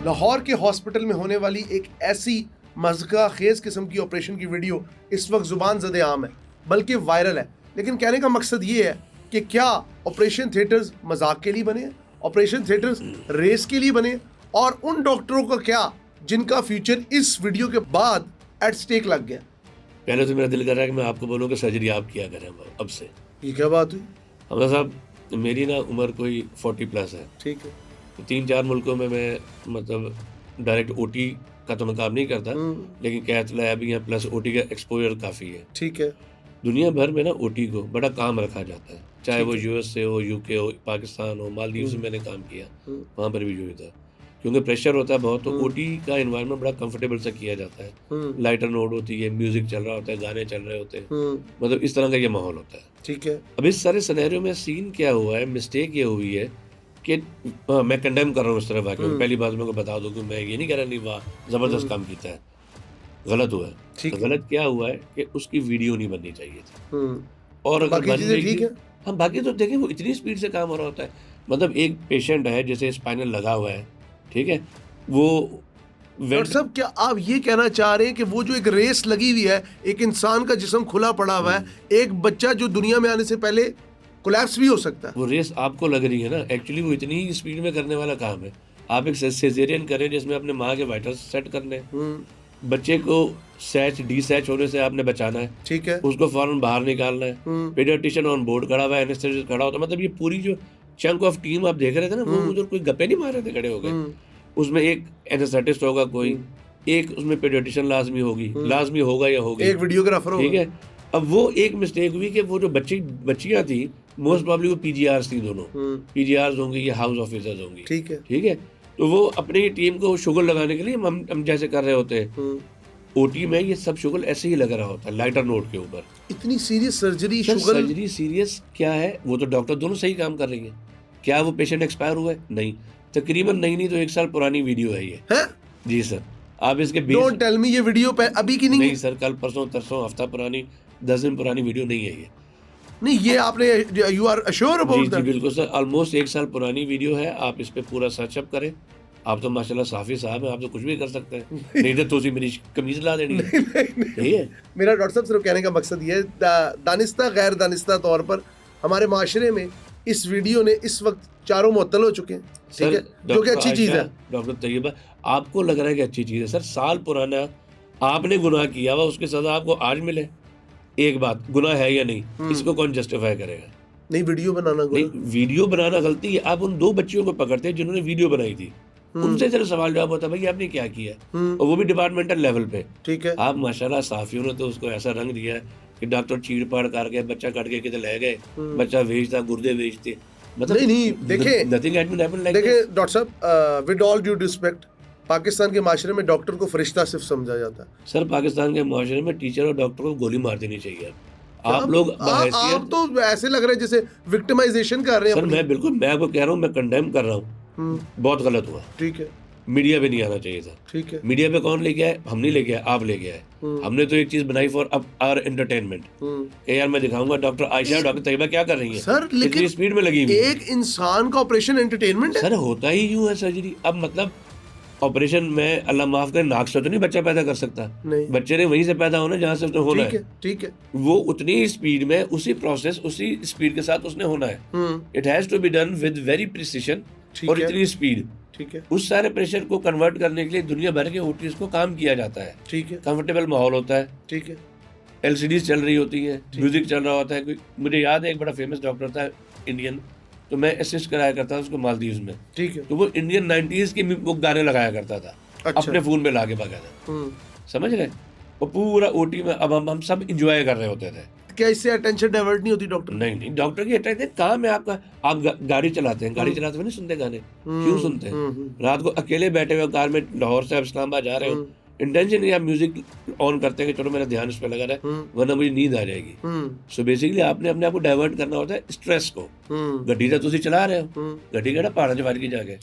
लाहौर के हॉस्पिटल में होने वाली एक ऐसी मज़का खेज किस्म की ऑपरेशन की वीडियो इस वक्त ज़ुबान ज़द आम है, बल्कि वायरल है। लेकिन कहने का मकसद ये है कि क्या ऑपरेशन थिएटर्स मजाक के लिए बने हैं, ऑपरेशन थिएटर्स रेस के लिए बने हैं, और उन डॉक्टरों का क्या जिनका फ्यूचर इस वीडियो के बाद एट स्टेक लग गया। पहले तो मेरा दिल कर रहा है कि मैं आपको बोलूँ कि सर्जरी आप किया करें अब से। ये क्या बात हुई? हमजा साहब, मेरी ना उम्र कोई 40+ है। ठीक है। 3-4 मुल्कों में मैं मतलब डायरेक्ट ओटी का तो मैं काम नहीं करता, लेकिन कैथ लैब या प्लस ओटी का एक्सपोजर काफ़ी है। ठीक है। दुनिया भर में ना ओटी को बड़ा काम रखा जाता है, चाहे वो यूएस से हो, यूके हो, पाकिस्तान हो, मालदीव से मैंने काम किया, वहाँ पर भी जो था, क्योंकि प्रेशर होता है बहुत, तो ओटी का एनवायरनमेंट बड़ा कंफर्टेबल से किया जाता है। लाइटर नोड होती है, म्यूजिक चल रहा होता है, गाने चल रहे होते हैं, मतलब इस तरह का ये माहौल होता है। ठीक है। अब इस सारे सिनेरियो में सीन क्या हुआ है, मिस्टेक ये हुई है कि मैं कंडेम कर रहा हूँ इस तरह वाक़े को। पहली बात मैं को बता दूँ कि मैं ये नहीं कह रहा नहीं वाह ज़बरदस्त काम किया है, गलत हुआ है। तो गलत क्या हुआ है कि उसकी वीडियो नहीं बननी चाहिए थी, और अगर बाकी चीजें ठीक है। हम बाकी तो देखें, वो इतनी स्पीड से काम हो रहा होता है। मतलब एक पेशेंट है जैसे स्पाइनल लगा हुआ है, ठीक है, वो डॉक्टर साहब, क्या आप ये कहना चाह रहे हैं कि वो जो एक रेस लगी हुई है, एक इंसान का जिस्म खुला पड़ा हुआ है, एक बच्चा जो दुनिया में आने से पहले कोलैप्स भी हो सकता है? वो रेस आपको लग रही है ना, एक्चुअली वो इतनी ही स्पीड में करने वाला काम है। आप एक सिजेरियन करें जिसमें अपने माँ के वाइटल्स सेट करने, बच्चे को सैच डिसैच होने से आपने बचाना है, ठीक है, उसको फौरन बाहर निकालना है, पीडियाट्रिशियन ऑन बोर्ड खड़ा हुआ है, एनेस्थेसिस्ट खड़ा होता है। मतलब ये पूरी जो चंक ऑफ टीम आप देख रहे थे ना, वो उधर कोई गप्पे नहीं मार रहे थे खड़े हो गए। उसमें एक एनेस्थेटिस्ट होगा, कोई एक उसमें पीडियाट्रिशियन लाजमी होगी, लाजमी होगा या होगी, एक वीडियोग्राफर होगा, ठीक है। अब वो एक मिस्टेक हुई कि वो जो बच्चियां थी, मोस्ट प्रॉब्ली वो पीजीआरस थी, दोनों पीजीआरस होंगी या हाउस ऑफिसर्स होंगी, ठीक है, ठीक है। तो वो अपनी टीम को शुगर लगाने के लिए हम जैसे कर रहे होते हैं, ओटी में ये सब शुगर ऐसे ही लग रहा होता है लाइटर नोट के ऊपर। इतनी सीरियस सर्जरी, सर्जरी सीरियस क्या है, वो तो डॉक्टर दोनों सही काम कर रही है। क्या वो पेशेंट एक्सपायर हुआ है? नहीं, तकरीबन नहीं तो 1 साल पुरानी वीडियो है ये है? जी सर, आप इसके डोंट टेल मी ये वीडियो पे अभी की नहीं है सर, कल परसों तरसों हफ्ता पुरानी, 10 दिन पुरानी वीडियो नहीं है ये। नहीं, ये आपने, you are assure about that? जी बिल्कुल सर, ऑलमोस्ट 1 साल पुरानी वीडियो है। आप इस पे पूरा सर्चअप करें। आप तो माशाल्लाह साफी साहब हैं, आप तो कुछ भी कर सकते हैं। नहीं तो उसी मेरी कमीज ला देनी है। नहीं है। मेरा डॉक्टर साहब सिर्फ कहने का मकसद ये है, दानिस्ता गैर दानिस्ता तौर पर हमारे माशरे में इस वीडियो ने इस वक्त चारों मुअत्तल हो चुके हैं, ठीक है, जो कि अच्छी चीज़ है। डॉक्टर तैयबा, आपको लग रहा है कि अच्छी चीज़ है सर, साल पुराना आपने गुनाह किया हुआ, उसकी सजा आपको आज मिले। एक बात, गुनाह है या नहीं, इसको कौन जस्टिफाई करेगा? नहीं, वीडियो बनाना नहीं, वीडियो बनाना गलती है। आप उन 2 बच्चियों को पकड़ते हैं जिन्होंने वीडियो बनाई थी, उनसे जरा सवाल जवाब होता है, भाई आपने क्या किया, और वो भी डिपार्टमेंटल लेवल पे, ठीक है। आप माशाल्लाह साफियों ने तो उसको ऐसा रंग दिया है कि डॉक्टर चीड़ पाड़ करके बच्चा काट के किधर ले गए, बच्चा बेचता, गुर्दे बेचते, मतलब नहीं देखे, nothing had been happened like देखे डॉक्टर साहब, with all due respect, Pakistan के माशरे में डॉक्टर को फरिश्ता सिर्फ समझा जाता है। सर, पाकिस्तान के माशरे में टीचर और डॉक्टर को गोली मार देनी चाहिए। आप लोग आप तो ऐसे लग रहे हैं जैसे विक्टिमाइजेशन कर रहे हैं। सर मैं बिल्कुल, मैं आपको कह रहा हूँ, मैं कंडेम कर रहा हूँ, बहुत गलत हुआ। ठीक है, मीडिया पे नहीं आना चाहिए था। ठीक है। मीडिया पे कौन लेके आए? हम नहीं लेके आए, आप लेके आए। हमने तो एक चीज बनाई फॉर आवर एंटरटेनमेंट। यार मैं दिखाऊंगा डॉक्टर आयशा, डॉक्टर तैयबा क्या कर रही है सर, लेकिन स्पीड में लगी हुई। एक इंसान का ऑपरेशन एंटरटेनमेंट है सर, होता ही यूं है सर्जरी। अब मतलब ऑपरेशन में अल्लाह माफ करे, नाक से तो नहीं बच्चा पैदा कर सकता, नहीं, बच्चे ने वहीं से पैदा होना जहाँ से उसने होना है। ठीक है। वो उतनी स्पीड में, उसी प्रोसेस, उसी स्पीड के साथ उसने होना है। It has to be done with very precision और इतनी स्पीड, ठीक है। उस सारे प्रेशर को कन्वर्ट करने के लिए दुनिया भर के ओटीज को काम किया जाता है। ठीक है। कंफर्टेबल माहौल होता है, ठीक है। एलसीडीज चल रही होती है, म्यूजिक चल रहा होता है। मुझे याद है एक बड़ा फेमस डॉक्टर था इंडियन, तो मैं असिस्ट कराया करता था उसको मालदीव्स में, ठीक है। तो वो इंडियन 90s के वो गाने लगाया करता था। अच्छा। अपने फोन में ला के बकायदा, समझ रहे, वो पूरा ओटी में। अब हम सब इंजॉय कर रहे होते थे। क्या इससे अटेंशन डाइवर्ट नहीं होती डॉक्टर? नहीं, डॉक्टर की अटेंशन काम है आपका। आप गाड़ी चलाते हैं, गाड़ी चलाते हुए नहीं सुनते गाने? क्यों सुनते हैं? रात को अकेले बैठे हुए कार में लाहौर से आप इस्लामाबाद जा रहे हो, इंटेंशन नहीं, आप म्यूजिक ऑन करते हैं कि चलो मेरा ध्यान इस पे लगा रहा है, वरना मुझे नींद आ जाएगी। सो बेसिकली आपने अपने आप को डाइवर्ट करना होता है स्ट्रेस को। गड्डी तो तुसी चला रहे हो, गड्डी केड़ा पहाड़ां च वज के जाके